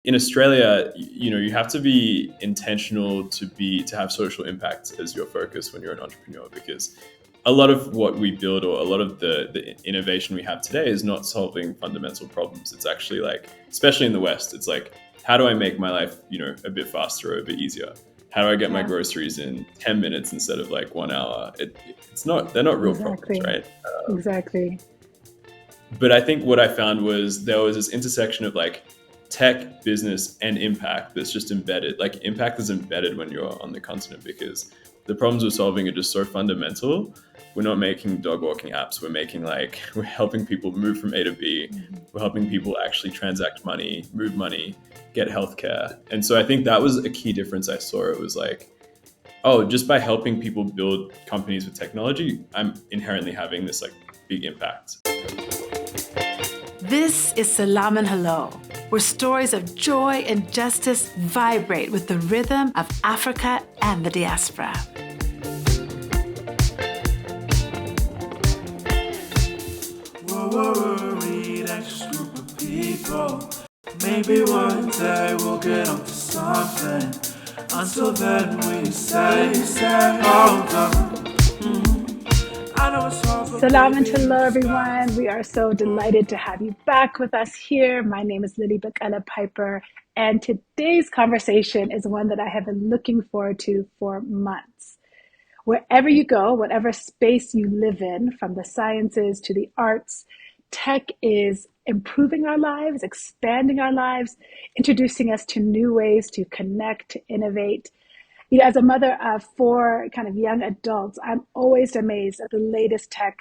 in Australia, you have to be intentional to have social impact as your focus when you're an entrepreneur, because a lot of what we build, or a lot of the innovation we have today, is not solving fundamental problems. It's actually like, especially in the West, it's like, how do I make my life, a bit faster or a bit easier? How do I get my Yeah, groceries in 10 minutes instead of like 1 hour? They're not real problems, exactly. right? Exactly. But I think what I found was there was this intersection of like tech, business, and impact that's just embedded. Like, impact is embedded when you're on the continent, because the problems we're solving are just so fundamental. We're not making dog walking apps. We're helping people move from A to B. Mhm. We're helping people actually transact money, move money, get healthcare. And so I think that was a key difference I saw. It was like, oh, just by helping people build companies with technology, I'm inherently having this like big impact. This is Selam and Hello, where stories of joy and justice vibrate with the rhythm of Africa and the diaspora. We're worried, anxious group of people. Maybe one day we'll get onto something. Until then we say, hold on. I know it's hard, but Salam and baby, you hello, just got everyone. We are so delighted to have you back with us here. My name is Lilly Piper, and today's conversation is one that I have been looking forward to for months. Wherever you go, whatever space you live in, from the sciences to the arts, tech is improving our lives, expanding our lives, introducing us to new ways to connect, to innovate. As a mother of four kind of young adults, I'm always amazed at the latest tech,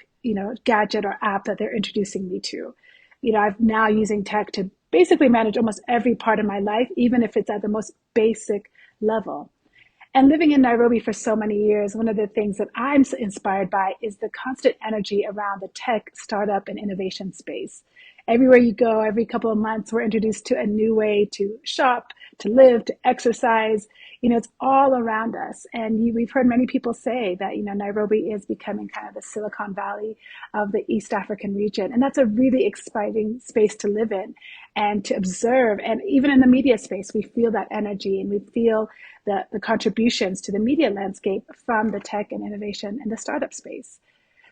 gadget or app that they're introducing me to. I'm now using tech to basically manage almost every part of my life, even if it's at the most basic level. And living in Nairobi for so many years, one of the things that I'm inspired by is the constant energy around the tech startup and innovation space. Everywhere you go, every couple of months, we're introduced to a new way to shop, to live, to exercise. It's all around us. And we've heard many people say that, Nairobi is becoming kind of the Silicon Valley of the East African region. And that's a really exciting space to live in and to observe. And even in the media space, we feel that energy, and we feel the contributions to the media landscape from the tech and innovation and the startup space.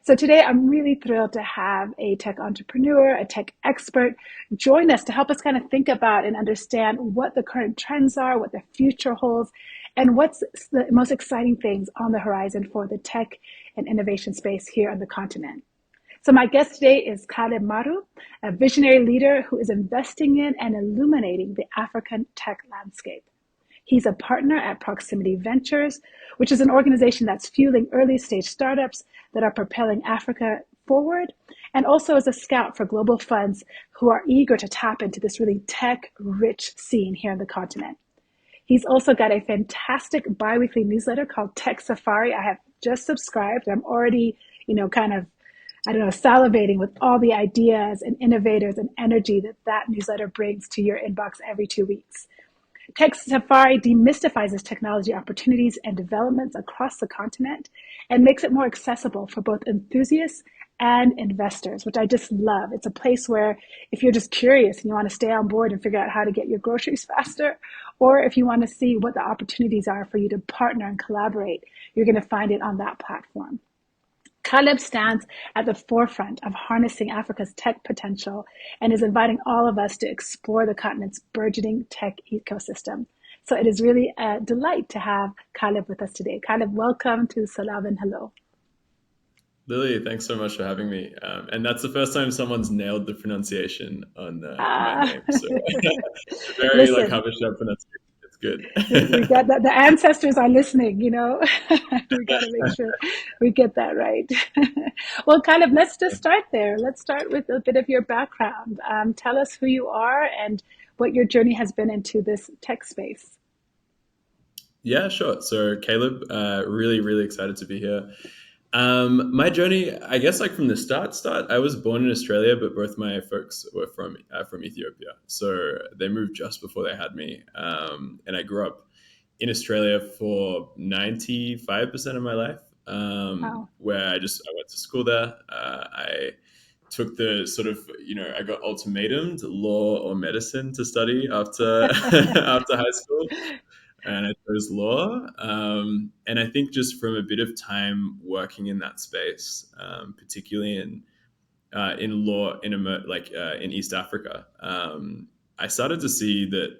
So today I'm really thrilled to have a tech entrepreneur, a tech expert join us to help us kind of think about and understand what the current trends are, what the future holds, and what's the most exciting things on the horizon for the tech and innovation space here on the continent. So my guest today is Maru, a visionary leader who is investing in and illuminating the African tech landscape. He's a partner at Proximity Ventures, which is an organization that's fueling early stage startups that are propelling Africa forward, and also as a scout for global funds who are eager to tap into this really tech rich scene here on the continent. He's also got a fantastic biweekly newsletter called Tech Safari. I have just subscribed. I'm already, kind of, I don't know, salivating with all the ideas and innovators and energy that newsletter brings to your inbox every 2 weeks. Tech Safari demystifies technology opportunities and developments across the continent and makes it more accessible for both enthusiasts and investors, which I just love. It's a place where if you're just curious and you want to stay on board and figure out how to get your groceries faster, or if you want to see what the opportunities are for you to partner and collaborate, you're going to find it on that platform. Caleb stands at the forefront of harnessing Africa's tech potential and is inviting all of us to explore the continent's burgeoning tech ecosystem. So it is really a delight to have Caleb with us today. Caleb, welcome to Salam and Hello. Lily, thanks so much for having me. And that's the first time someone's nailed the pronunciation on my Ah, name. So very like listen, Habesha pronunciation. It's we good. got that. The ancestors are listening, we got to make sure we get that right. Well, Caleb, let's just start there. Let's start with a bit of your background. Tell us who you are and what your journey has been into this tech space. Yeah, sure. So Caleb, really, really excited to be here. My journey, I guess, like from the start. I was born in Australia, but both my folks were from Ethiopia, so they moved just before they had me, and I grew up in Australia for 95% of my life, Wow. where I went to school there. I took the sort of, I got ultimatumed law or medicine to study after after high school, and I chose law. And I think just from a bit of time working in that space, particularly in law in East Africa, I started to see that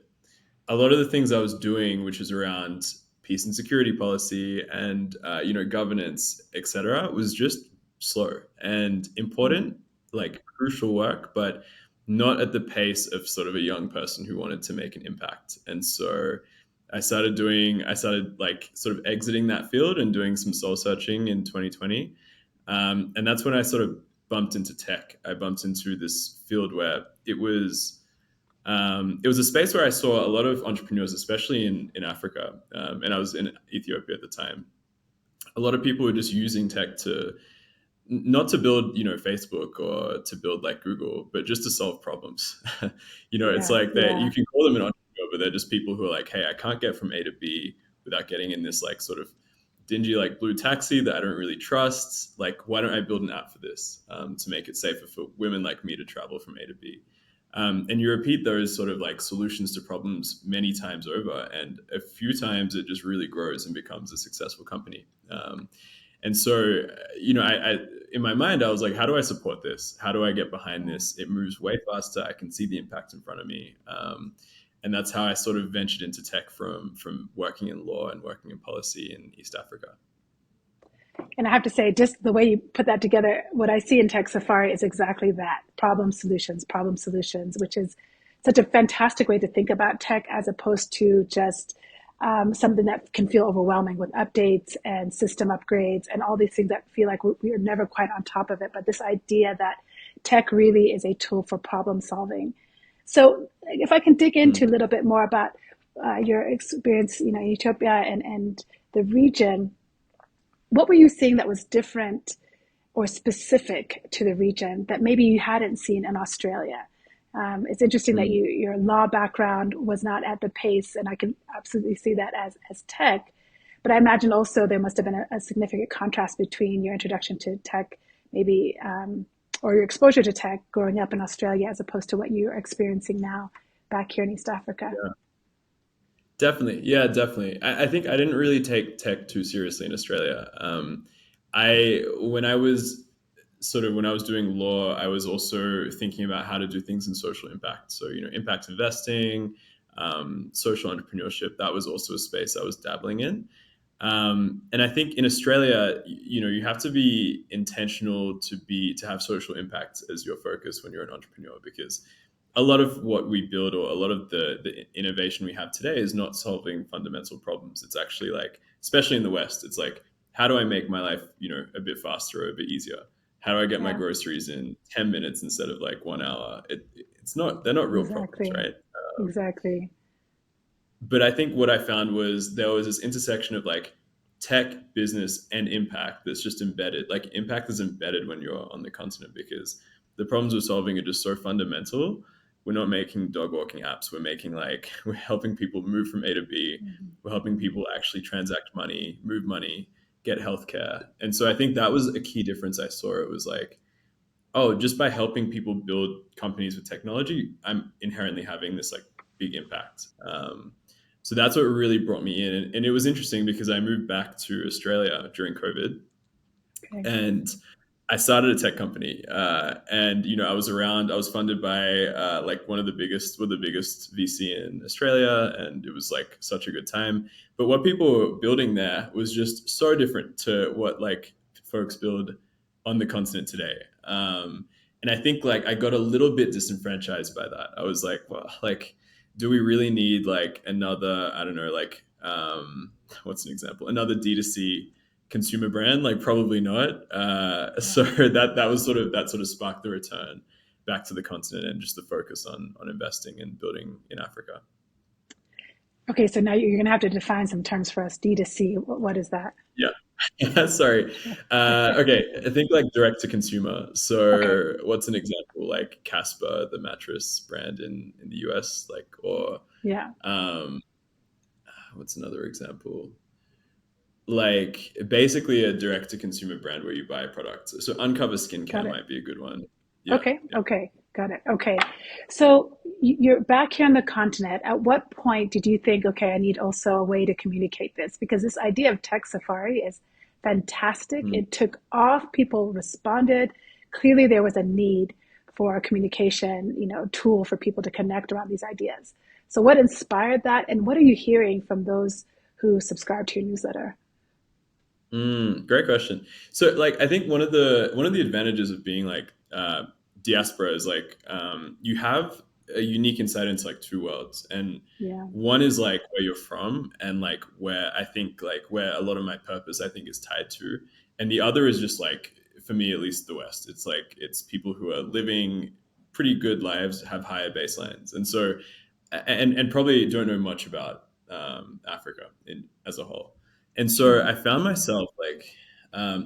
a lot of the things I was doing, which is around peace and security policy and governance, etc., was just slow and Mm. important, like crucial work, but not at the pace of sort of a young person who wanted to make an impact. And so I started like sort of exiting that field and doing some soul searching in 2020. And that's when I sort of bumped into tech. I bumped into this field where it was a space where I saw a lot of entrepreneurs, especially in Africa, and I was in Ethiopia at the time. A lot of people were just using tech to not to build, Facebook or to build like Google, but just to solve problems. It's Yeah, like that you yeah, can call them an entrepreneur, but they're just people who are like, hey, I can't get from A to B without getting in this like sort of dingy like blue taxi that I don't really trust. Like, why don't I build an app for this to make it safer for women like me to travel from A to B? And you repeat those sort of like solutions to problems many times over, and a few times it just really grows and becomes a successful company. And so, I in my mind, I was like, how do I support this? How do I get behind yeah. this? It moves way faster. I can see the impact in front of me. And that's how I sort of ventured into tech from working in law and working in policy in East Africa. And I have to say, just the way you put that together, what I see in Tech Safari is exactly that: problem solutions, which is such a fantastic way to think about tech as opposed to just something that can feel overwhelming with updates and system upgrades and all these things that feel like we are never quite on top of it. But this idea that tech really is a tool for problem solving. So, if I can dig into a Mm. little bit more about your experience, Ethiopia and the region, what were you seeing that was different or specific to the region that maybe you hadn't seen in Australia? It's interesting that Mm. your law background was not at the pace, and I can absolutely see that as tech. But I imagine also there must have been a significant contrast between your introduction to tech, maybe, or your exposure to tech growing up in Australia as opposed to what you're experiencing now back here in East Africa. Yeah, definitely. Yeah, definitely. I think I didn't really take tech too seriously in Australia. I when I was doing law, I was also thinking about how to do things in social impact. So, impact investing, social entrepreneurship. That was also a space I was dabbling in. And I think in Australia, you have to be intentional to have social impact as your focus when you're an entrepreneur, because a lot of what we build or a lot of the innovation we have today is not solving fundamental problems. It's actually like, especially in the West, it's like, how do I make my life, a bit faster or a bit easier? How do I get my Yeah, groceries in 10 minutes instead of like 1 hour? They're not real problems, exactly. right? Exactly. But I think what I found was there was this intersection of like tech, business, and impact that's just embedded. Like, impact is embedded when you're on the continent, because the problems we're solving are just so fundamental. We're not making dog walking apps. We're making like we're helping people move from A to B. We're helping Mhm. people actually transact money, move money, get healthcare. And so I think that was a key difference I saw. It was like, oh, just by helping people build companies with technology, I'm inherently having this like big impact. So that's what really brought me in, and it was interesting because I moved back to Australia during COVID, Okay. and I started a tech company, and I was around. I was funded by like one of the biggest VC in Australia, and it was like such a good time. But what people were building there was just so different to what like folks build on the continent today. And I think like I got a little bit disenfranchised by that. I was like, well, like, do we really need like another? I don't know, like what's an example? Another D2C consumer brand? Like, probably not. Yeah. So that sort of sparked the return back to the continent and just the focus on investing and building in Africa. Okay, so now you're going to have to define some terms for us. D2C, what is that? Yeah. Sorry. Okay, I think like direct to consumer. Okay, So what's an example? Like Casper, the mattress brand in the US, like, or yeah, um, what's another example? Like basically a direct to consumer brand where you buy a product. So Uncover got Skincare it. might be a good one. Yeah, Okay, yeah. okay, got it. Okay. So you're back here on the continent. At what point did you think, okay, I need also a way to communicate this? Because this idea of tech safari is fantastic. Mm. It took off, people responded. Clearly there was a need for a communication, tool for people to connect around these ideas. So what inspired that and what are you hearing from those who subscribe to your newsletter? Great question. So, like, I think one of the advantages of being like diaspora is like you have a unique insight into like two worlds, and Yeah. one is like where you're from, and like where I think like where a lot of my purpose I think is tied to, and the other is just like for me at least the West. It's like it's people who are living pretty good lives, have higher baselines, and so and probably don't know much about Africa as a whole. And so Mm, I found myself like,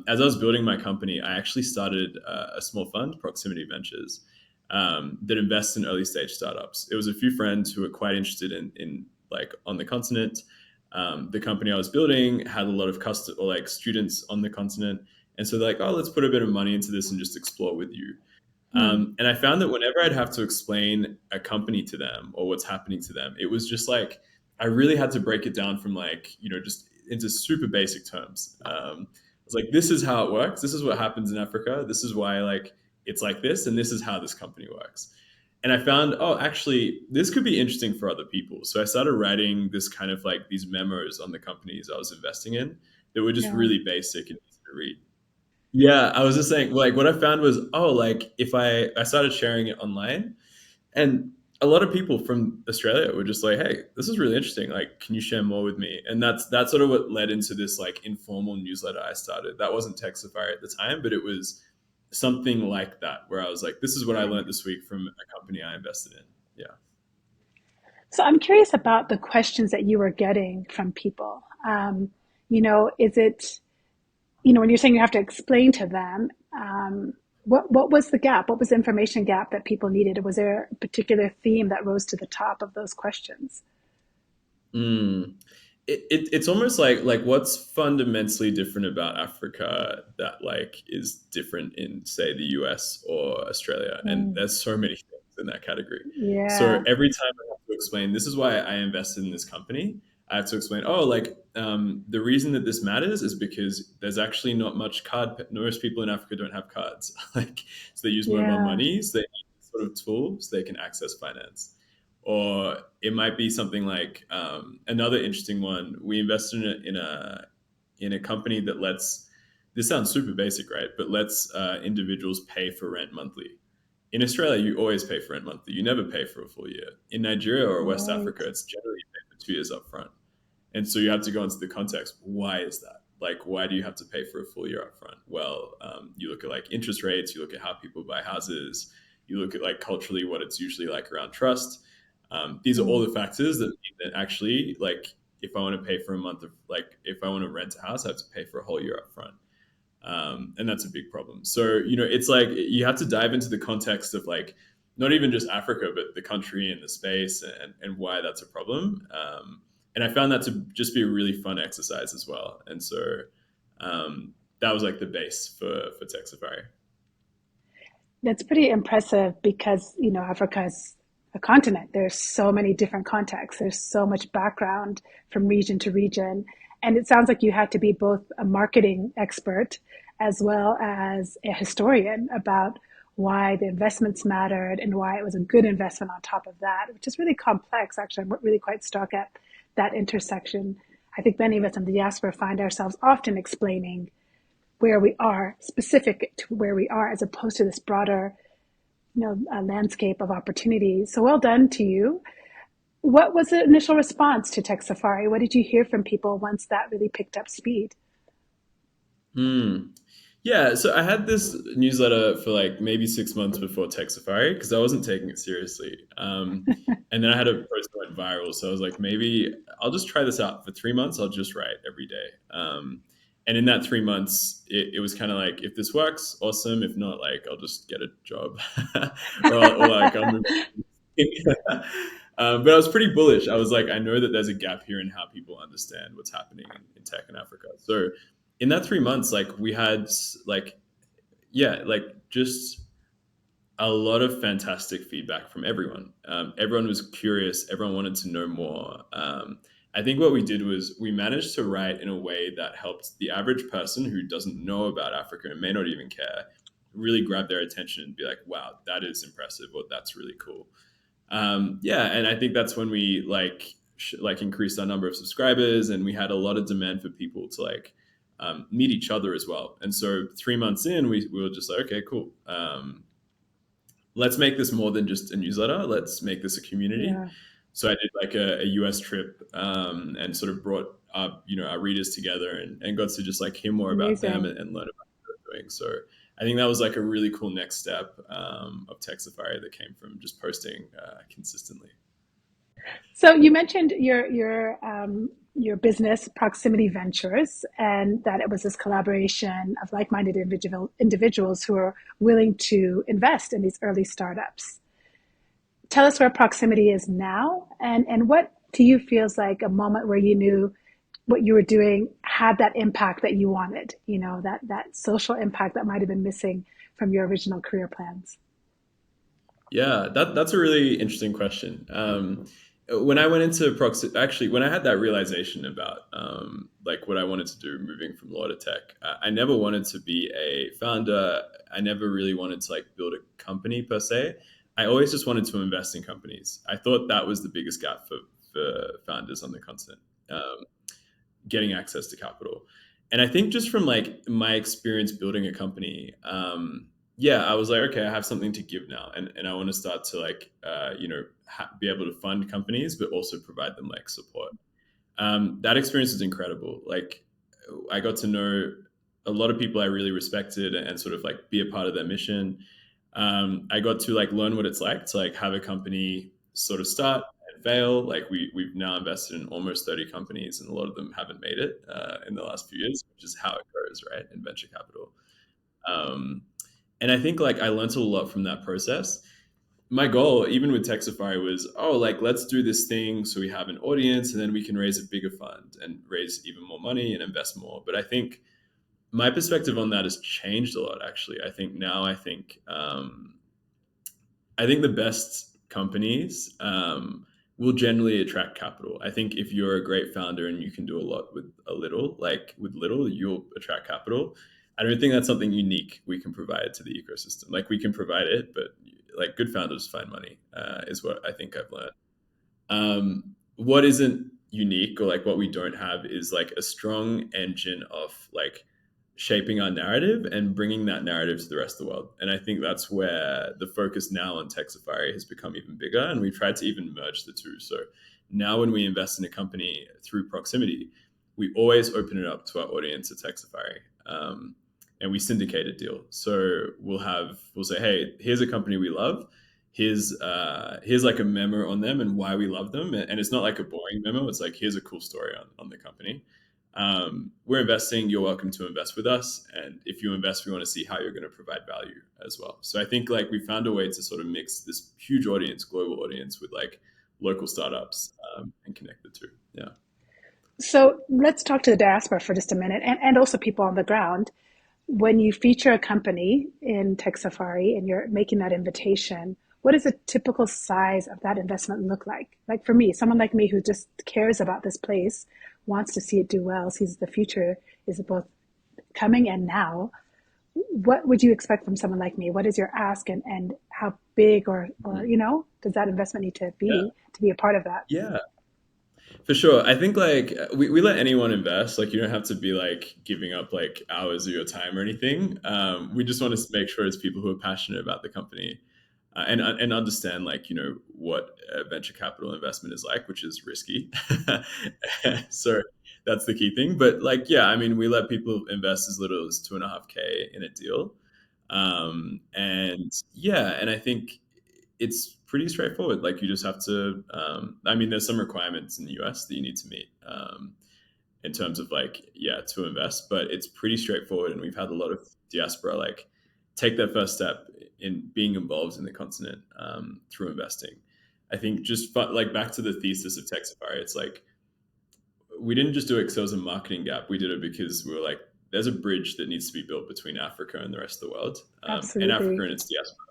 as I was building my company, I actually started a small fund, Proximity Ventures, that invests in early stage startups. It was a few friends who were quite interested in like on the continent. The company I was building had a lot of or like students on the continent, and so they're like, oh, let's put a bit of money into this and just explore with you. mm, And I found that whenever I'd have to explain a company to them or what's happening to them, it was just like I really had to break it down from like just into super basic terms. It's like this is how it works. This is what happens in Africa. This is why like it's like this, and this is how this company works. And I found, oh, actually, this could be interesting for other people. So I started writing this kind of like these memos on the companies I was investing in that were just yeah. really basic and easy to read. Yeah, I was just saying, like, what I found was, oh, like, if I started sharing it online, and a lot of people from Australia were just like, hey, this is really interesting. Like, can you share more with me? And that's sort of what led into this like informal newsletter I started. That wasn't Tech Safari at the time, but it was something like that, where I was like, this is what I learned this week from a company I invested in. Yeah. So I'm curious about the questions that you were getting from people. Is it, when you're saying you have to explain to them, what was the gap? What was the information gap that people needed? Was there a particular theme that rose to the top of those questions? Mm. It's almost like what's fundamentally different about Africa that like is different in say the US or Australia, and Mm, there's so many things in that category. So yeah, every time I have to explain this is why I invested in this company, I have to explain, oh, like the reason that this matters is because there's actually not much most people in Africa don't have cards. Like so they use mobile yeah, money, so they need sort of tools so they can access finance. Or it might be something like another interesting one. We invested in a company that lets, this sounds super basic, right? But lets individuals pay for rent monthly. In Australia, you always pay for rent monthly. You never pay for a full year. In Nigeria or West Africa, right. it's generally you pay for 2 years up front. And so you have to go into the context. Why is that? Like, why do you have to pay for a full year up front? Well, you look at like interest rates, you look at how people buy houses, you look at like culturally what it's usually like around trust. These are all Mm, the factors that mean that actually, like, if I want to pay for a month of, like, if I want to rent a house, I have to pay for a whole year up front. And that's a big problem. So, it's like you have to dive into the context of like, not even just Africa, but the country and the space and why that's a problem. And I found that to just be a really fun exercise as well. And so that was like the base for Tech Safari. that's pretty impressive because, Africa is a continent. There's so many different contexts. There's so much background from region to region. And it sounds like you had to be both a marketing expert as well as a historian about why the investments mattered and why it was a good investment on top of that, which is really complex. Actually, I'm really quite struck at that intersection. I think many of us in the diaspora find ourselves often explaining where we are, specific to where we are, as opposed to this broader, landscape of opportunities. So well done to you. What was the initial response to Tech Safari? What did you hear from people once that really picked up speed? Hmm. Yeah, so I had this newsletter for like maybe 6 months before Tech Safari because I wasn't taking it seriously. And then I had a post that went viral. So I was like, maybe I'll just try this out for 3 months. I'll just write every day. And in that 3 months, it was kind of like, if this works, awesome. If not, like, I'll just get a job or like I'll move. But I was pretty bullish. I was like, I know that there's a gap here in how people understand what's happening in tech in Africa. So in that 3 months, like we had like, yeah, like just a lot of fantastic feedback from everyone. Everyone was curious. Everyone wanted to know more. I think what we did was we managed to write in a way that helped the average person who doesn't know about Africa and may not even care really grab their attention and be like, "Wow, that is impressive," or "That's really cool." Yeah, and I think that's when we like increased our number of subscribers, and we had a lot of demand for people to meet each other as well. And so 3 months in, we were just like, okay, cool. Let's make this more than just a newsletter. Let's make this a community. Yeah, So I did like a US trip, and sort of brought our readers together, and got to just like hear more about them, amazing. and learn about what they're doing. So I think that was like a really cool next step of Tech Safari that came from just posting consistently. So you mentioned your business, Proximity Ventures, and that it was this collaboration of like-minded individuals who are willing to invest in these early startups. Tell us where Proximity is now, and what to you feels like a moment where you knew what you were doing had that impact that you wanted, that social impact that might have been missing from your original career plans. Yeah, that's a really interesting question. When I went into actually, when I had that realization about like what I wanted to do moving from law to tech, I never wanted to be a founder. I never really wanted to like build a company per se. I always just wanted to invest in companies. I thought that was the biggest gap for founders on the continent. Getting access to capital. And I think just from like my experience building a company, yeah, I was like, okay, I have something to give now, and I want to start to like, be able to fund companies, but also provide them like support. That experience was incredible. Like, I got to know a lot of people I really respected, and sort of like be a part of their mission. I got to like learn what it's like to like have a company sort of start and fail. Like we've now invested in almost 30 companies, and a lot of them haven't made it in the last few years, which is how it goes, right, in venture capital. Um, and I think like I learned a lot from that process. My goal, even with Tech Safari, was, oh, like let's do this thing so we have an audience, and then we can raise a bigger fund and raise even more money and invest more. But I think my perspective on that has changed a lot. Actually, I think the best companies will generally attract capital. I think if you're a great founder and you can do a lot with a little, like with little, you'll attract capital. I don't think that's something unique we can provide to the ecosystem. Like we can provide it, but like good founders find money, is what I think I've learned. What isn't unique, or like what we don't have, is like a strong engine of like shaping our narrative and bringing that narrative to the rest of the world. And I think that's where the focus now on Tech Safari has become even bigger. And we've tried to even merge the two. So now when we invest in a company through Proximity, we always open it up to our audience at Tech Safari. And we syndicate a deal. So we'll say, hey, here's a company we love. Here's like a memo on them and why we love them. And it's not like a boring memo. It's like, here's a cool story on the company. We're investing. You're welcome to invest with us. And if you invest, we want to see how you're going to provide value as well. So I think like we found a way to sort of mix this huge audience, global audience, with like local startups, and connect the two. Yeah. So let's talk to the diaspora for just a minute, and also people on the ground. When you feature a company in Tech Safari and you're making that invitation, what does a typical size of that investment look like? Like for me, someone like me who just cares about this place, wants to see it do well, sees the future is both coming and now. What would you expect from someone like me? What is your ask, and how big or does that investment need Yeah. to be a part of that? Yeah. For sure. I think like we let anyone invest. Like you don't have to be like giving up like hours of your time or anything. We just want to make sure it's people who are passionate about the company, and understand like what venture capital investment is like, which is risky. So that's the key thing. But like yeah, I mean we let people invest as little as 2.5K in a deal, and yeah, and I think it's pretty straightforward. Like you just have to. I mean, there's some requirements in the US that you need to meet, in terms of like yeah to invest, but it's pretty straightforward. And we've had a lot of diaspora like take that first step in being involved in the continent, through investing. I think just like back to the thesis of Tech Safari, it's like we didn't just do it because there was a marketing gap. We did it because we were like, there's a bridge that needs to be built between Africa and the rest of the world, and Africa Absolutely. and its diaspora.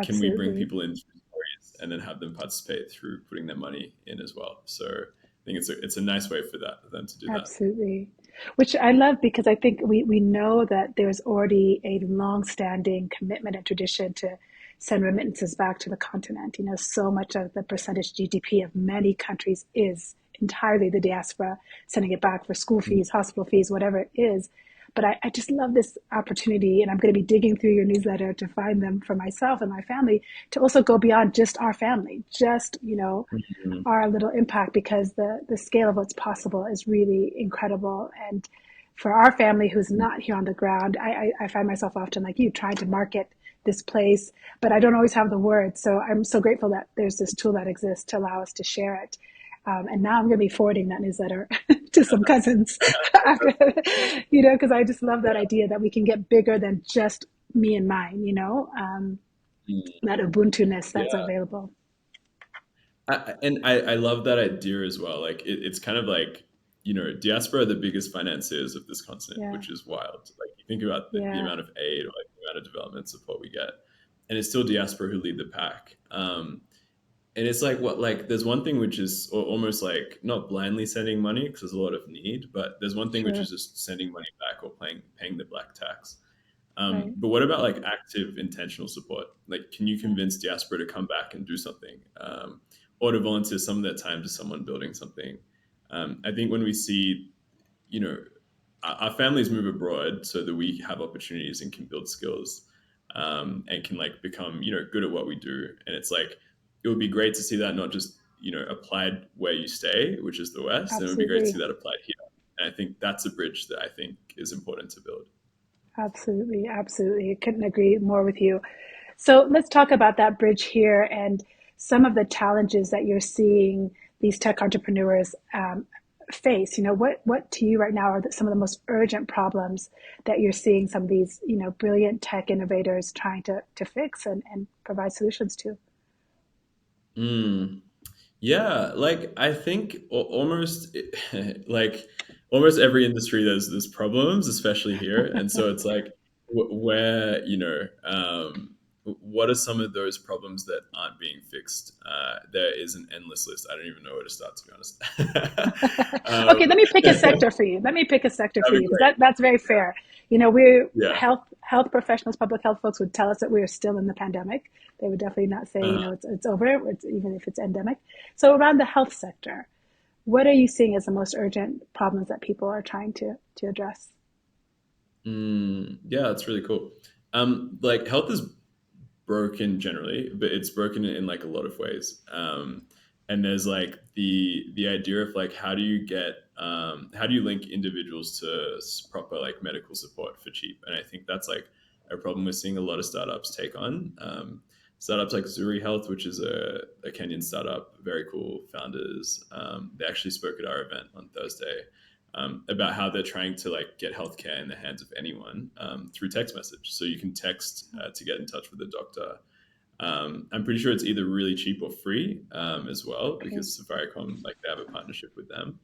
can we bring Absolutely. people in through stories and then have them participate through putting their money in as well? So I think it's a nice way for that for them to do that. Absolutely. Which I love because I think we know that there's already a long-standing commitment and tradition to send remittances back to the continent. You know, so much of the percentage GDP of many countries is entirely the diaspora sending it back for school fees, hospital fees, whatever it is. But I just love this opportunity, and I'm going to be digging through your newsletter to find them for myself and my family to also go beyond just our family, just, you know, Mhm. our little impact because the scale of what's possible is really incredible. And for our family who's not here on the ground, I find myself often like you trying to market this place, but I don't always have the words. So I'm so grateful that there's this tool that exists to allow us to share it. And now I'm going to be forwarding that newsletter to some cousins after, you know, because I just love that idea that we can get bigger than just me and mine, you know, that Ubuntu-ness that's Yeah. available. I love that idea as well. Like it's kind of like, diaspora are the biggest financiers of this continent, Yeah, which is wild. Like you think about the yeah, amount of aid or like the amount of development support we get, and it's still diaspora who lead the pack. And it's like what like there's one thing which is almost like not blindly sending money because there's a lot of need, but there's one thing which sure, is just sending money back or paying the black tax. right. But what about like active intentional support? Like, can you convince diaspora to come back and do something, or to volunteer some of their time to someone building something? I think when we see, you know, our families move abroad so that we have opportunities and can build skills, and can like become good at what we do. And it's like it would be great to see that not just applied where you stay, which is the West, and it would be great to see Absolutely. that applied here. And I think that's a bridge that I think is important to build. Absolutely. Absolutely. I couldn't agree more with you. So let's talk about that bridge here and some of the challenges that you're seeing these tech entrepreneurs face. You know, what to you right now are some of the most urgent problems that you're seeing some of these, you know, brilliant tech innovators trying to fix and provide solutions to? Mm. Yeah, like I think almost like almost every industry there's problems, especially here, and so it's like where what are some of those problems that aren't being fixed? There is an endless list. I don't even know where to start, to be honest. Okay, let me pick a That'd sector for you. Let me pick a sector for be you because great. that's very fair. You know, we're Yeah. health professionals, public health folks would tell us that we are still in the pandemic. They would definitely not say, you Uh, know, it's over, even if it's endemic. So around the health sector, what are you seeing as the most urgent problems that people are trying to address? yeah, that's really cool. Like health is broken generally, but it's broken in like a lot of ways. And there's like the idea of like how do you link individuals to proper like medical support for cheap? And I think that's like a problem we're seeing a lot of startups take on. Startups like Zuri Health, which is a Kenyan startup, very cool founders. They actually spoke at our event on Thursday, about how they're trying to like get healthcare in the hands of anyone, through text message. So you can text to get in touch with a doctor. I'm pretty sure it's either really cheap or free, as well, Okay, because Safaricom like they have a partnership with them.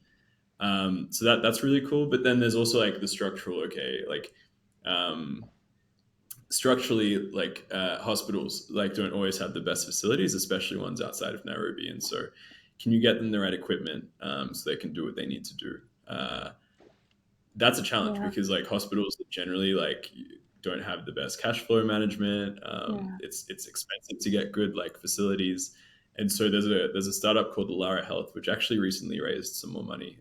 So that's really cool. But then there's also like the structural, okay, like um, structurally, like hospitals like don't always have the best facilities, especially ones outside of Nairobi. And so, can you get them the right equipment, so they can do what they need to do? That's a challenge yeah, because like hospitals generally like don't have the best cash flow management. yeah, It's expensive to get good like facilities, and so there's a startup called Lara Health which actually recently raised some more money.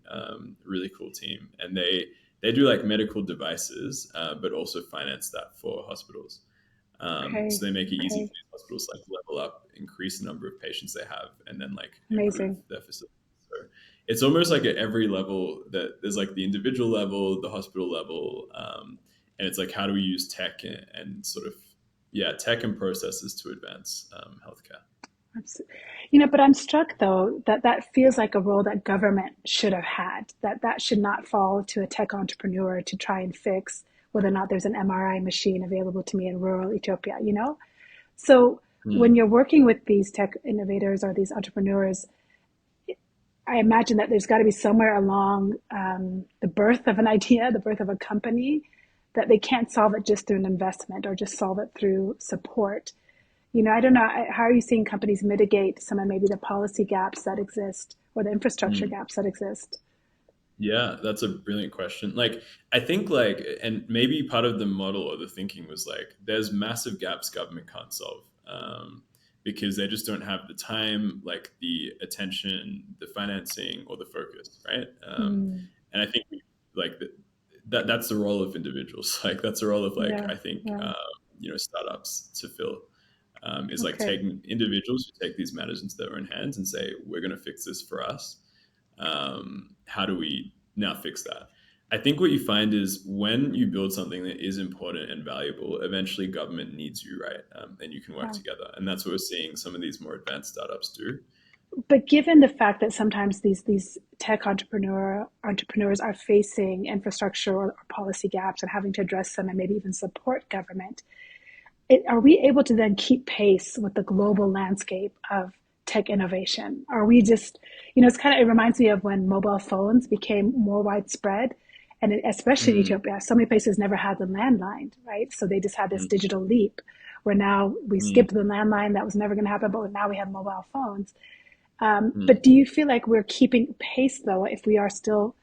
Really cool team, and they do like medical devices, but also finance that for hospitals. okay, So they make it easy for okay, these hospitals to like level up, increase the number of patients they have, and then like improve amazing. their facilities. So it's almost like at every level that there's like the individual level, the hospital level, and it's like how do we use tech and sort of tech and processes to advance healthcare. You know, but I'm struck though that that feels like a role that government should have had. That should not fall to a tech entrepreneur to try and fix whether or not there's an MRI machine available to me in rural Ethiopia. You know, so when Hmm. you're working with these tech innovators or these entrepreneurs, I imagine that there's got to be somewhere along the birth of an idea, the birth of a company, that they can't solve it just through an investment or just solve it through support. I don't know. How are you seeing companies mitigate some of maybe the policy gaps that exist or the infrastructure Mm. gaps that exist? Yeah, that's a brilliant question. Like, I think like, and maybe part of the model or the thinking was like, there's massive gaps government can't solve, because they just don't have the time, like the attention, the financing, or the focus, right? Mm, And I think like that's the role of individuals. Like that's the role of like yeah, I think yeah. startups to fill. Is like Okay. taking individuals who take these matters into their own hands and say, we're going to fix this for us. How do we now fix that? I think what you find is when you build something that is important and valuable, eventually government needs you, right? And you can work Yeah. together. And that's what we're seeing some of these more advanced startups do. But given the fact that sometimes these tech entrepreneurs are facing infrastructure or policy gaps and having to address them and maybe even support government, are we able to then keep pace with the global landscape of tech innovation? Are we just, it reminds me of when mobile phones became more widespread, and especially in Mm, Ethiopia, so many places never had the landline, right? So they just had this mm, digital leap where now we mm, skipped the landline, that was never going to happen, but now we have mobile phones. mm. But do you feel like we're keeping pace though, if we are still,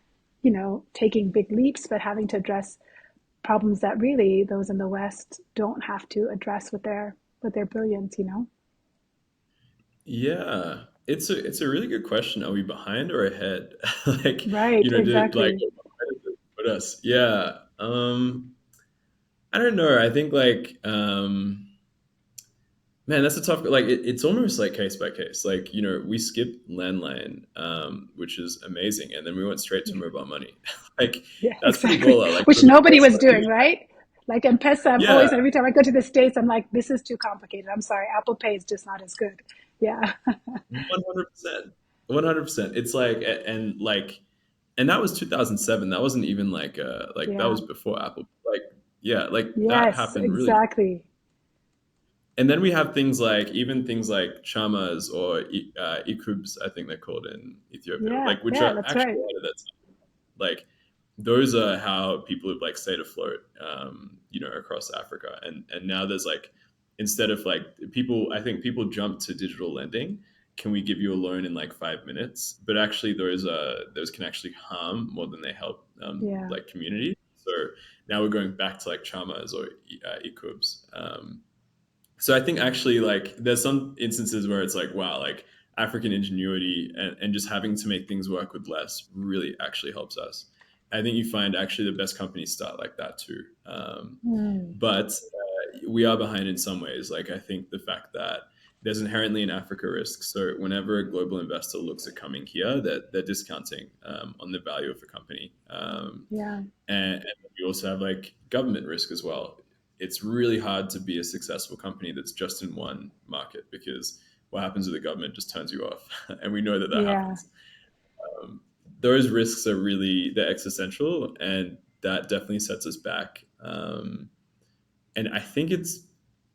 taking big leaps, but having to address problems that really those in the West don't have to address with their brilliance? Yeah, it's a really good question. Are we behind or ahead? Like, Right, did like exactly. where does it put us? Yeah. I don't know. I think like man, that's a tough like it's almost like case by case. Like, we skipped landline, which is amazing, and then we went straight to Yeah, mobile money. Like yeah, that's pretty exactly. baller. Like for Which the nobody first was like even doing, right? Like M-Pesa, I'm yeah, always, every time I go to the States, I'm like, this is too complicated. I'm sorry, Apple Pay is just not as good. Yeah, 100%. 100%. It's like and like and that was 2007. That wasn't even like that yeah. was before Apple. Like yeah, like that Yes, happened really. exactly. And then we have things like even things like chamas or ikubs, I think they're called in Ethiopia, Yeah, like which yeah, are that's actually right. a lot of that like those are how people have like stayed afloat, across Africa. And now there's like instead of like people, I think people jump to digital lending. Can we give you a loan in like 5 minutes? But actually, those can actually harm more than they help, Yeah, like community. So now we're going back to like chamas or ikubs. So I think actually like there's some instances where it's like wow, like African ingenuity and just having to make things work with less really actually helps us. I think you find actually the best companies start like that too. mm, But we are behind in some ways. Like I think the fact that there's inherently an Africa risk. So whenever a global investor looks at coming here, that they're discounting on the value of the company. yeah, And we also have like government risk as well. It's really hard to be a successful company that's just in one market because what happens with the government just turns you off, and we know that that yeah. happens. Um, those risks are really they're existential, and that definitely sets us back. And I think it's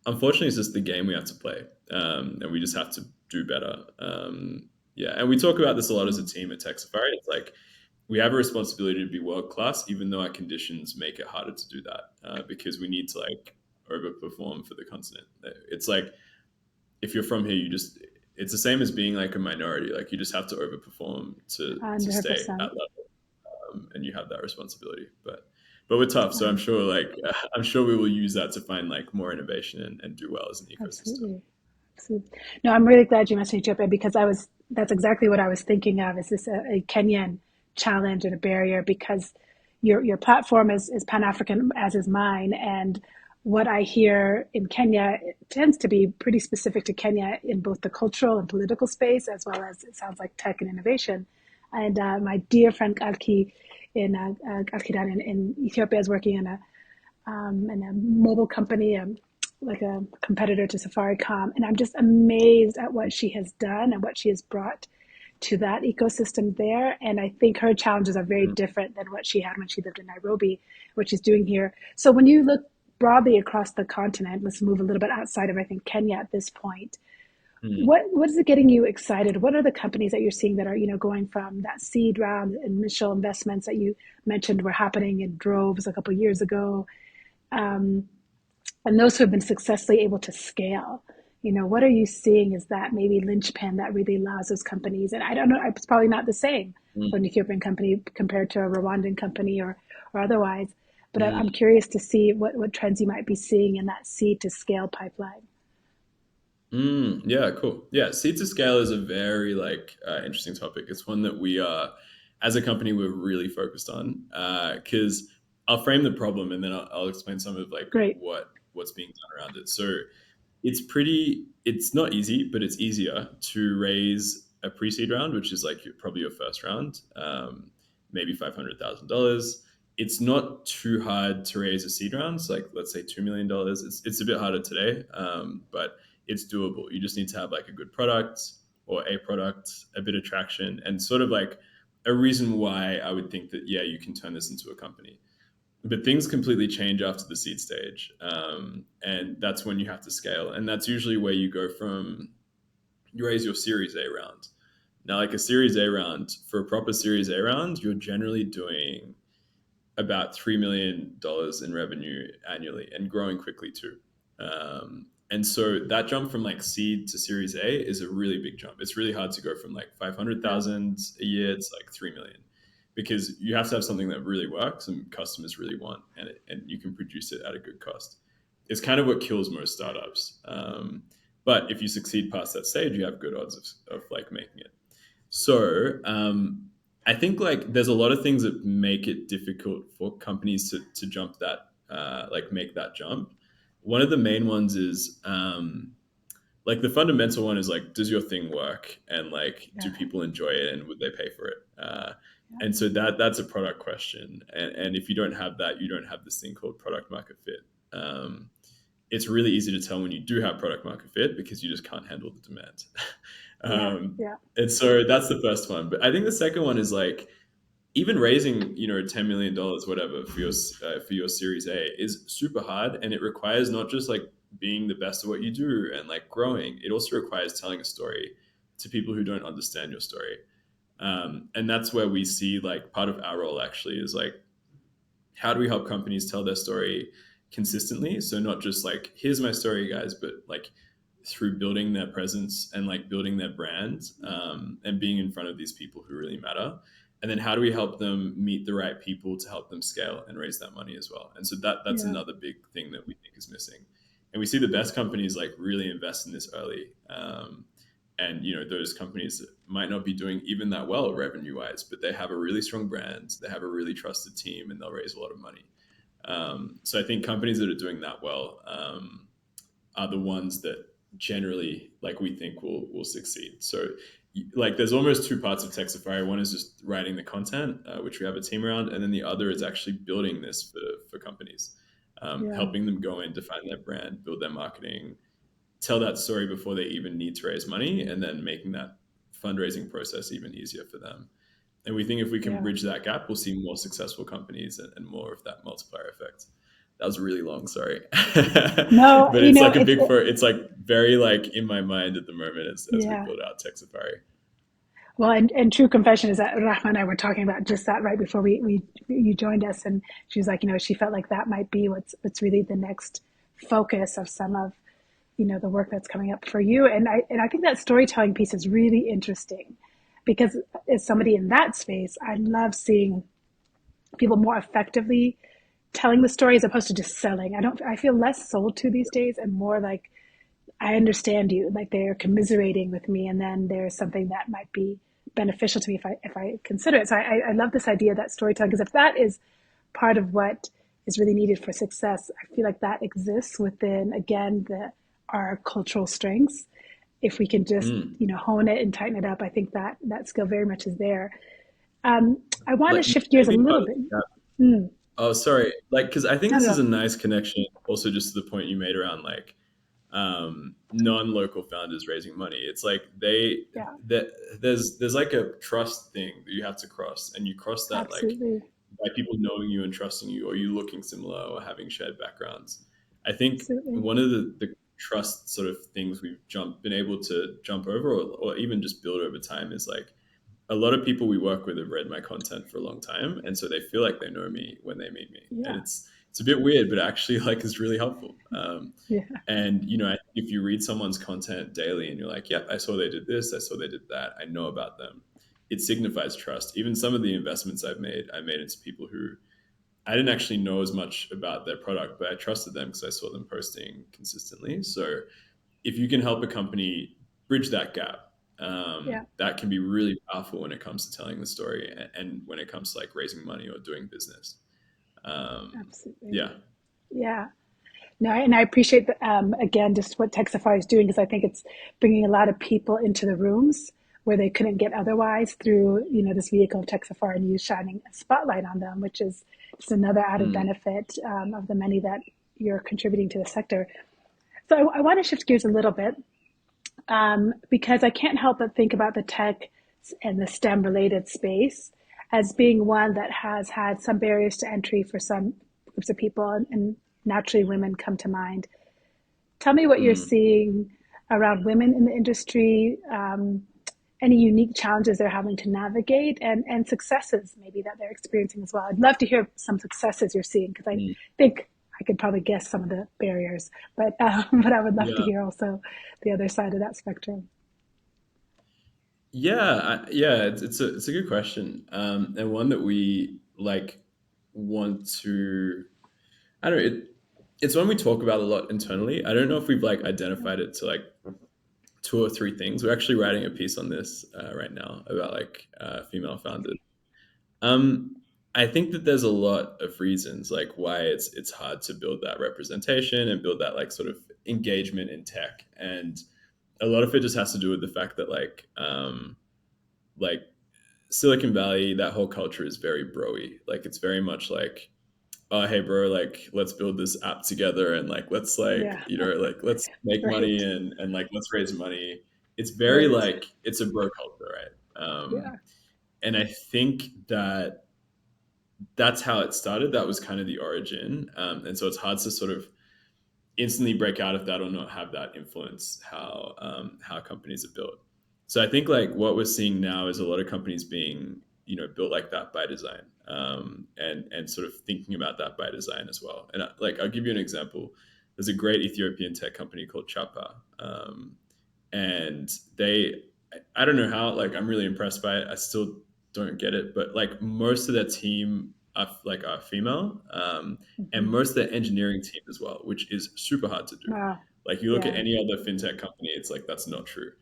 unfortunately it's just the game we have to play, and we just have to do better. Yeah, and we talk about this a lot as a Mm. team at Tech Safari. It's like we have a responsibility to be world class, even though our conditions make it harder to do that because we need to like overperform for the continent. It's like if you're from here, you just it's the same as being like a minority. Like you just have to overperform to stay at 100%. level, and you have that responsibility. But we're tough, so I'm sure like I'm sure we will use that to find like more innovation and do well as an ecosystem. Absolutely. Absolutely. No, I'm really glad you mentioned Ethiopia because that's exactly what I was thinking of. Is this a Kenyan challenge and a barrier? Because your platform is Pan-African, as is mine. And what I hear in Kenya, it tends to be pretty specific to Kenya in both the cultural and political space, as well as it sounds like tech and innovation. And my dear friend Kalki Kalkidan in Ethiopia is working in a mobile company, like a competitor to Safaricom. And I'm just amazed at what she has done and what she has brought to that ecosystem there. And I think her challenges are very different than what she had when she lived in Nairobi, what she's doing here. So when you look broadly across the continent, let's move a little bit outside of, I think, Kenya at this point. Mm, What is it getting you excited? What are the companies that you're seeing that are, going from that seed round, initial investments that you mentioned were happening in droves a couple of years ago, and those who have been successfully able to scale, what are you seeing is that maybe linchpin that really allows those companies? And I don't know, it's probably not the same for an Ethiopian company compared to a Rwandan company or otherwise. But I'm Mm. curious to see what trends you might be seeing in that seed to scale pipeline. Yeah, cool. Yeah, seed to scale is a very interesting topic. It's one that we as a company, we're really focused on because I'll frame the problem and then I'll explain some of like Great. what's being done around it. So it's not easy, but it's easier to raise a pre-seed round, which is like probably your first round, maybe $500,000. It's not too hard to raise a seed round. So like, let's say $2 million. It's a bit harder today, but it's doable. You just need to have like a good product or a product, a bit of traction, and sort of like a reason why I would think that, yeah, you can turn this into a company. But things completely change after the seed stage. And that's when you have to scale. And that's usually where you go from, you raise your Series A round. Now, like a Series A round, for a proper Series A round, you're generally doing about $3 million in revenue annually and growing quickly too. And so that jump from like seed to Series A is a really big jump. It's really hard to go from like Yeah. 500,000 a year to like 3 million because you have to have something that really works and customers really want, and you can produce it at a good cost. It's kind of what kills most startups. But if you succeed past that stage, you have good odds of like making it. So I think like there's a lot of things that make it difficult for companies to jump that, like make that jump. One of the main ones is like the fundamental one is like, does your thing work? And like, do Yeah. people enjoy it and would they pay for it? Yeah. And so that's a product question. And if you don't have that, you don't have this thing called product market fit. It's really easy to tell when you do have product market fit because you just can't handle the demand. Yeah. um, Yeah. and so that's the first one. But I think the second one is like even raising $10 million whatever for your Series A is super hard, and it requires not just like being the best at what you do and like growing. It also requires telling a story to people who don't understand your story. And that's where we see like part of our role actually is like how do we help companies tell their story consistently? So not just like, here's my story, guys, but like through building their presence and like building their brand, and being in front of these people who really matter. And then how do we help them meet the right people to help them scale and raise that money as well? And so that's Yeah. another big thing that we think is missing. And we see the best companies like really invest in this early. And those companies might not be doing even that well revenue wise, but they have a really strong brand, they have a really trusted team, and they'll raise a lot of money. So I think companies that are doing that well are the ones that generally like we think will succeed. So like there's almost two parts of Tech Safari. One is just writing the content, which we have a team around, and then the other is actually building this for companies, Yeah. helping them go in, define their brand, build their marketing, tell that story before they even need to raise money, and then making that fundraising process even easier for them. And we think if we can Yeah. bridge that gap, we'll see more successful companies and more of that multiplier effect. That was really long, sorry. No, But it's like it's like very like in my mind at the moment as we yeah. build out Tech Safari. Well, and true confession is that Rahma and I were talking about just that right before we you joined us, and she was like, she felt like that might be what's really the next focus of some of the work that's coming up for you. And I think that storytelling piece is really interesting because as somebody in that space, I love seeing people more effectively telling the story as opposed to just selling. I feel less sold to these days and more like I understand you, like they're commiserating with me, and then there's something that might be beneficial to me if I consider it. So I love this idea that storytelling, because if that is part of what is really needed for success, I feel like that exists within again our cultural strengths. If we can just Mm. hone it and tighten it up, I think that skill very much is there. I want to Like shift gears a maybe little part of bit. that. Mm, Oh, sorry. Like, because I think no, this no, is no. a nice connection. Also, just to the point you made around like non-local founders raising money. It's like Yeah, that there's like a trust thing that you have to cross, and you cross that like absolutely, by people knowing you and trusting you, or you looking similar, or having shared backgrounds. I think absolutely. one of the trust sort of things we've been able to jump over, or even just build over time, is like a lot of people we work with have read my content for a long time, and so they feel like they know me when they meet me, and Yeah, it's it's a bit weird, but actually like is really helpful. Yeah. And if you read someone's content daily and you're like, yep, I saw they did this, I saw they did that, I know about them, it signifies trust. Even some of the investments I made into people who I didn't actually know as much about their product, but I trusted them because I saw them posting consistently. So if you can help a company bridge that gap, Yeah. that can be really powerful when it comes to telling the story and when it comes to like raising money or doing business. Absolutely. Yeah. Yeah. No, and I appreciate again just what Texify is doing because I think it's bringing a lot of people into the rooms where they couldn't get otherwise through this vehicle of Texify and you shining a spotlight on them, which is just another added Mm, benefit of the many that you're contributing to the sector. So I want to shift gears a little bit because I can't help but think about the tech and the STEM related space as being one that has had some barriers to entry for some groups of people, and naturally women come to mind. Tell me what you're mm. seeing around women in the industry, any unique challenges they're having to navigate, and successes maybe that they're experiencing as well. I'd love to hear some successes you're seeing because I Mm. think I could probably guess some of the barriers, but but I would love to Yeah. hear also the other side of that spectrum. Yeah, it's a good question, and one that we like want to. I don't know. It's one we talk about a lot internally. I don't know if we've like identified it to like two or three things. We're actually writing a piece on this right now about like female founders. Um, I think that there's a lot of reasons like why it's hard to build that representation and build that like sort of engagement in tech, and a lot of it just has to do with the fact that like Silicon Valley, that whole culture is very broy. Like it's very much like, oh hey bro, like let's build this app together and like let's like Yeah, like let's make money right, and like let's raise money. It's very right. like it's a bro culture, right? Yeah, And I think that that's how it started. That was kind of the origin, and so it's hard to sort of instantly break out of that or not have that influence how companies are built. So I think like what we're seeing now is a lot of companies being built like that by design, and sort of thinking about that by design as well. And like I'll give you an example. There's a great Ethiopian tech company called Chapa, and I don't know how, like I'm really impressed by it. I still don't get it, but like most of their team are female, and hmm, most of their engineering team as well, which is super hard to do. wow, Like you look at yeah, any other fintech company, it's like that's not true.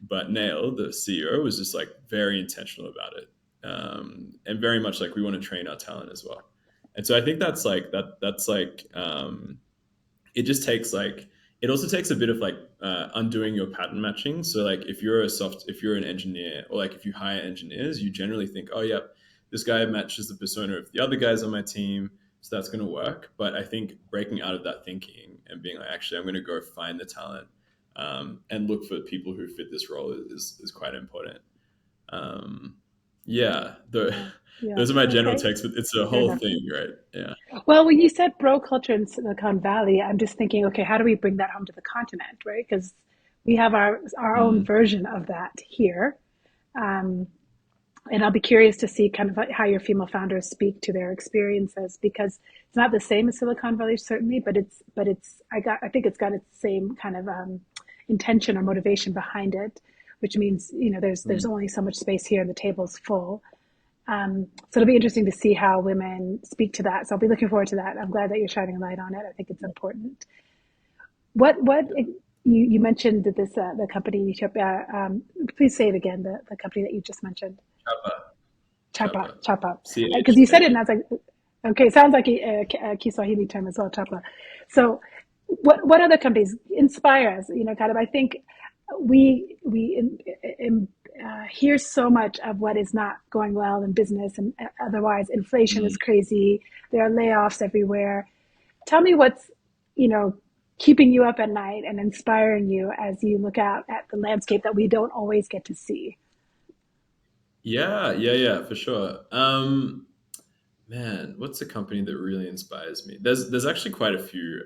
But Nail, the CEO, was just like very intentional about it, and very much like we want to train our talent as well. And so I think that's like that's like it just takes like it also takes a bit of like undoing your pattern matching. So like if you're an engineer, or like if you hire engineers, you generally think, oh yeah, this guy matches the persona of the other guys on my team, so that's going to work. But I think breaking out of that thinking and being like, actually I'm going to go find the talent, and look for people who fit this role is quite important. um, yeah, yeah, yeah. those are my general Okay, takes, but it's a fair whole enough. thing, right? Yeah. Well, when you said bro culture in Silicon Valley, I'm just thinking, okay, how do we bring that home to the continent, right? Because we have our own Mm, version of that here. Um, and I'll be curious to see kind of how your female founders speak to their experiences because it's not the same as Silicon Valley certainly, but it's I think it's got its same kind of intention or motivation behind it, which means there's mm. only so much space here and the table's full. So it'll be interesting to see how women speak to that. So I'll be looking forward to that. I'm glad that you're shining a light on it. I think it's important. What you mentioned that this the company in Ethiopia. Please say it again. The company that you just mentioned. Chapa, Chapa, chapa, chapa. Because you said it, and I CHA. was like, okay, it sounds like a Kiswahili term as well, chapa. So, what other companies inspire us? Kind of. I think we hear so much of what is not going well in business, and otherwise, inflation is Mm. crazy. There are layoffs everywhere. Tell me what's you know keeping you up at night and inspiring you as you look out at the landscape that we don't always get to see. Yeah, for sure. Man, what's a company that really inspires me? There's actually quite a few,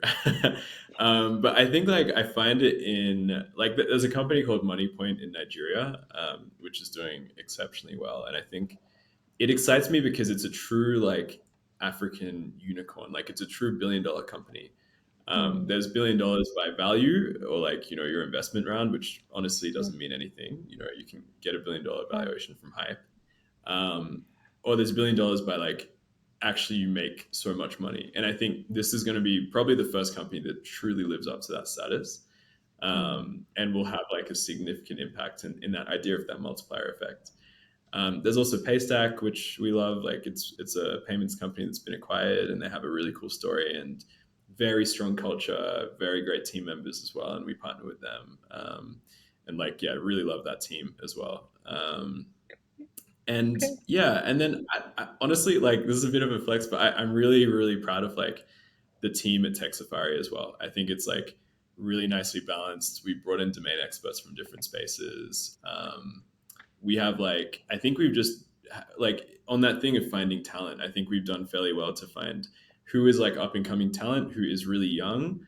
but I think like I find it in like there's a company called MoneyPoint in Nigeria, which is doing exceptionally well, and I think it excites me because it's a true like African unicorn. Like it's a true billion-dollar company. Mm, There's $1 billion by value or like, your investment round, which honestly yeah, doesn't mean anything. You can get $1 billion yeah, valuation from hype. Um, or there's $1 billion by like actually you make so much money. And I think this is going to be probably the first company that truly lives up to that status, mm, and will have like a significant impact in that idea of that multiplier effect. There's also Paystack, which we love. Like it's a payments company that's been acquired, and they have a really cool story and very strong culture, very great team members as well. And we partner with them, and like yeah, really love that team as well. And okay. yeah, and then honestly, like this is a bit of a flex, but I'm really really proud of like the team at Tech Safari as well. I think it's like really nicely balanced. We brought in domain experts from different spaces. We have like I think we've just like on that thing of finding talent. I think we've done fairly well to find who is like up and coming talent, who is really young,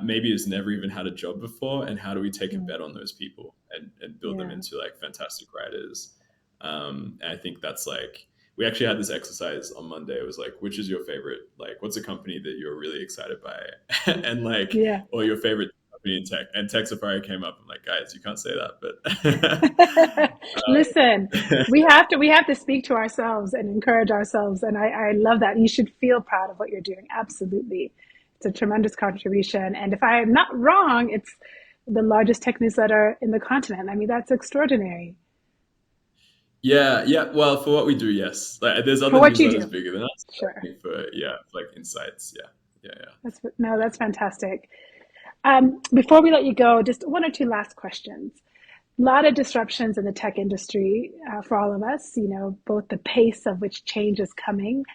maybe has never even had a job before, and how do we take a Mm, bet on those people and build them yeah. into like fantastic writers. And I think that's like we actually had this exercise on Monday. It was like, which is your favorite? Like, what's a company that you're really excited by, and like, Yeah. or your favorite company in tech? And Tech Safari came up. I'm like, guys, you can't say that, but Listen, we have to speak to ourselves and encourage ourselves. And I love that. You should feel proud of what you're doing. Absolutely. It's a tremendous contribution. And if I'm not wrong, it's the largest tech newsletter in the continent. I mean, that's extraordinary yeah, yeah. Well, for what we do, yes. Like, there's for other what you newsletters do. bigger than us. But I Sure. think for yeah, for like insights, yeah, yeah, yeah. That's no, that's fantastic. Before we let you go, just one or two last questions. A lot of disruptions in the tech industry for all of us, both the pace of which change is coming.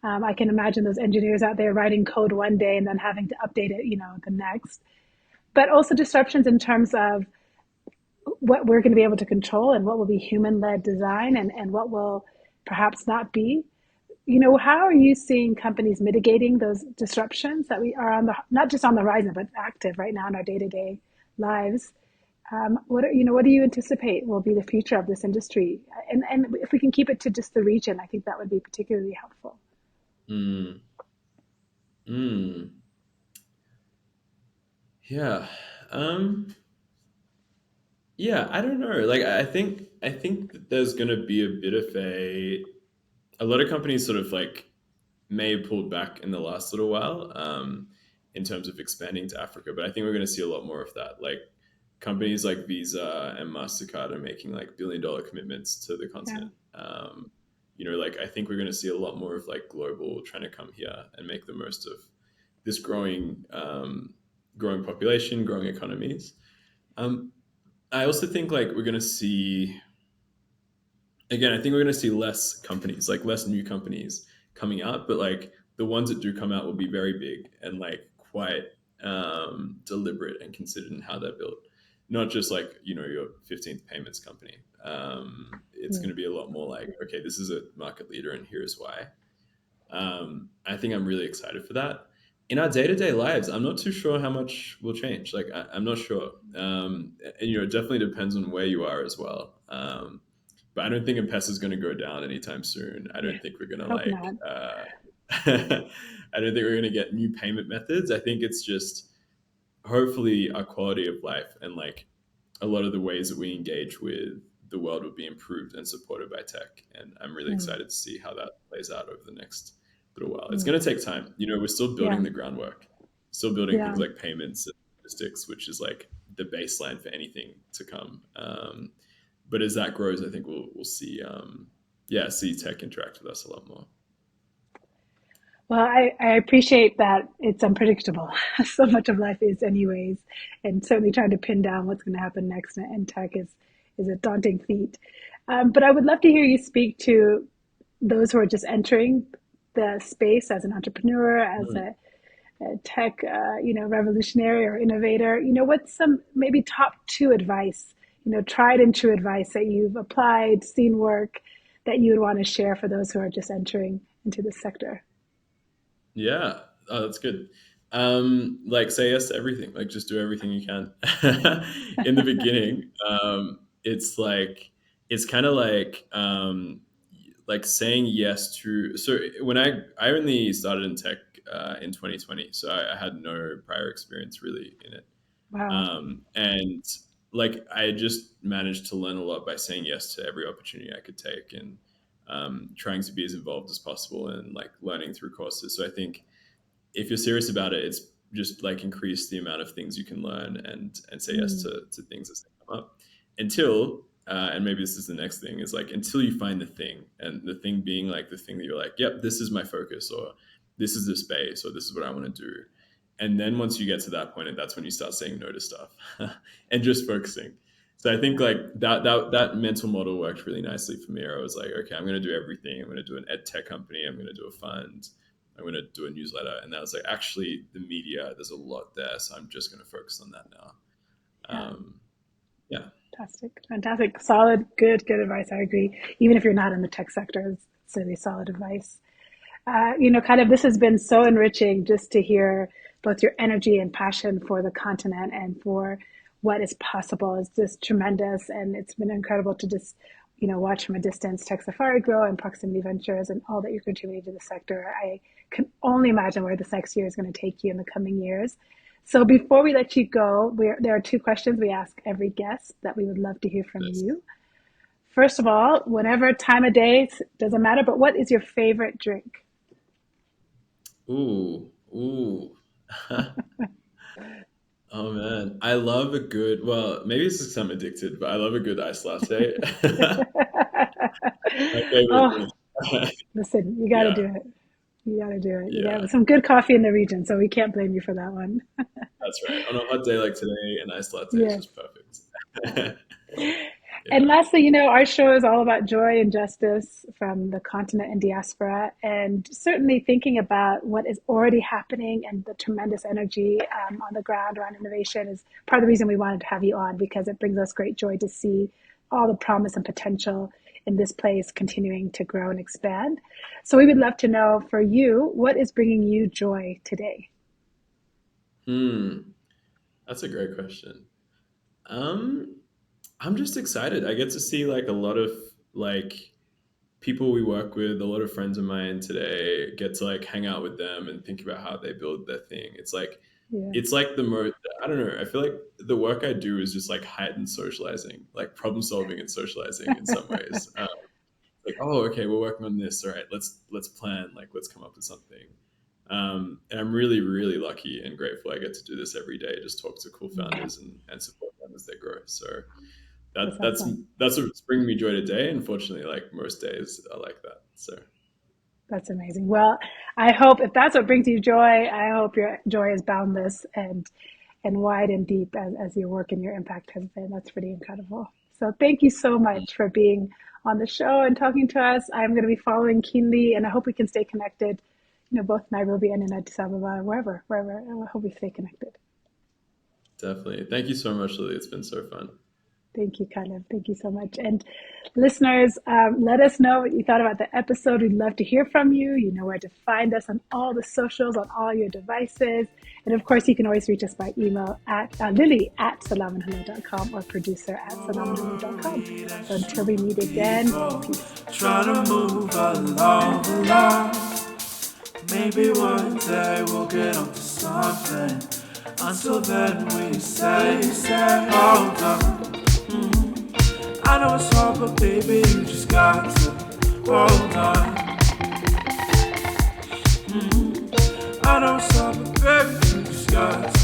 I can imagine those engineers out there writing code one day and then having to update it, the next. But also disruptions in terms of what we're going to be able to control and what will be human led design and what will perhaps not be. How are you seeing companies mitigating those disruptions that we are on not just on the horizon, but active right now in our day to day lives? What do you anticipate will be the future of this industry? And if we can keep it to just the region, I think that would be particularly helpful. Mm, mm, yeah. Um, yeah, I don't know. Like I think that there's gonna be a bit of a lot of companies sort of like may have pulled back in the last little while, in terms of expanding to Africa, but I think we're going to see a lot more of that. Like companies like Visa and Mastercard are making like $1 billion commitments to the Yeah. continent. Like I think we're going to see a lot more of like global trying to come here and make the most of this growing population, growing economies. Um, I also think like we're going to see again, I think we're going to see less companies, like less new companies coming out, but like the ones that do come out will be very big and like quite deliberate and considered in how they're built. Not just like, your 15th payments company. It's going Mm. to be a lot more like, okay, this is a market leader and here's why. I think I'm really excited for that. In our day to day lives, I'm not too sure how much will change. Like, I'm not sure. And, it definitely depends on where you are as well. But I don't think M-Pesa is going to go down anytime soon. I Yeah. don't think we're going to Hope like, not. I don't think we're going to get new payment methods. I think it's just hopefully our quality of life and like a lot of the ways that we engage with the world will be improved and supported by tech. And I'm really Mm. excited to see how that plays out over the next little while. It's Mm. going to take time. We're still Yeah. building the groundwork, still building Yeah. things like payments and logistics, which is like the baseline for anything to come. But as that grows, I think we'll see, see tech interact with us a lot more. Well, I appreciate that it's unpredictable. So much of life is, anyways, and certainly trying to pin down what's going to happen next in tech is a daunting feat. But I would love to hear you speak to those who are just entering the space as an entrepreneur, as Mm. a tech, revolutionary or innovator. What's some maybe top two advice, tried and true advice that you've applied, seen work that you would want to share for those who are just entering into this sector? Yeah, oh, that's good. Like say yes to everything. Like just do everything you can. In the beginning, it's like it's kind of like saying yes to. So when I only started in tech in 2020, so I had no prior experience really in it. Wow. And like I just managed to learn a lot by saying yes to every opportunity I could take, and trying to be as involved as possible, and like learning through courses. So I think if you're serious about it, it's just like increase the amount of things you can learn, and say yes Mm, to things as they come up until and maybe this is the next thing, is like until you find the thing, and the thing being like the thing that you're like, yep, this is my focus, or this is the space, or this is what I want to do. And then once you get to that point, and that's when you start saying no to stuff and just focusing. So I think like that mental model worked really nicely for me. Where I was like, okay, I'm going to do everything. I'm going to do an ed tech company. I'm going to do a fund. I'm going to do a newsletter. And that was like, actually, the media, there's a lot there. So I'm just going to focus on that now. yeah. Yeah. Fantastic. Fantastic. Solid. Good advice. I agree. Even if you're not in the tech sector, it's really solid advice. Kind of this has been so enriching just to hear both your energy and passion for the continent and for what is possible. It's just tremendous. And it's been incredible to just, watch from a distance Tech Safari grow and Proximity Ventures and all that you're contributing to the sector. I can only imagine where this next year is going to take you in the coming years. So before we let you go, there are two questions we ask every guest that we would love to hear from Yes. you. First of all, whatever time of day, doesn't matter, but what is your favorite drink? Ooh. Oh man, I love a good. Well, maybe it's just 'cause I'm addicted, but I love a good iced latte. My favorite Oh, drink. listen, you got to Yeah, do it. You got to do it. You yeah, got some good coffee in the region, so we can't blame you for that one. that's right. On a hot day like today, an iced latte is Yes. just perfect. And Yeah. lastly, our show is all about joy and justice from the continent and diaspora, and certainly thinking about what is already happening and the tremendous energy on the ground around innovation is part of the reason we wanted to have you on, because it brings us great joy to see all the promise and potential in this place continuing to grow and expand. So we would love to know, for you, what is bringing you joy today? Hmm, that's a great question. Um, I'm just excited. I get to see like a lot of like people we work with, a lot of friends of mine today, get to like hang out with them and think about how they build their thing. Yeah. It's like the most, I don't know, I feel like the work I do is just like heightened socializing, like problem solving and socializing in some ways. Like, oh, okay, we're working on this. All right, let's plan. Like, let's come up with something. And I'm really, really lucky and grateful I get to do this every day. Just talk to cool founders and support them as they grow. So That's that that's awesome. that's what's bringing me joy today. Unfortunately, like most days are like that. So That's amazing. Well, I hope if that's what brings you joy, I hope your joy is boundless and wide and deep as your work and your impact has been. That's pretty incredible. So thank you so much for being on the show and talking to us. I'm going to be following keenly, and I hope we can stay connected. Both Nairobi and in Addis Ababa, wherever. I hope we stay connected. definitely, thank you so much, Lily. It's been so fun. Thank you, Caleb. Thank you so much. And listeners, let us know what you thought about the episode. We'd love to hear from you. You know where to find us on all the socials, on all your devices. And of course, you can always reach us by email at lily@salamandhello.com or producer@salamandhello.com. So until we meet again, peace. Trying to move along. Maybe one day we'll get onto something. Until then we say, hold on. I know it's hard, but baby, you just got to hold on. I know it's hard, but baby, you just got to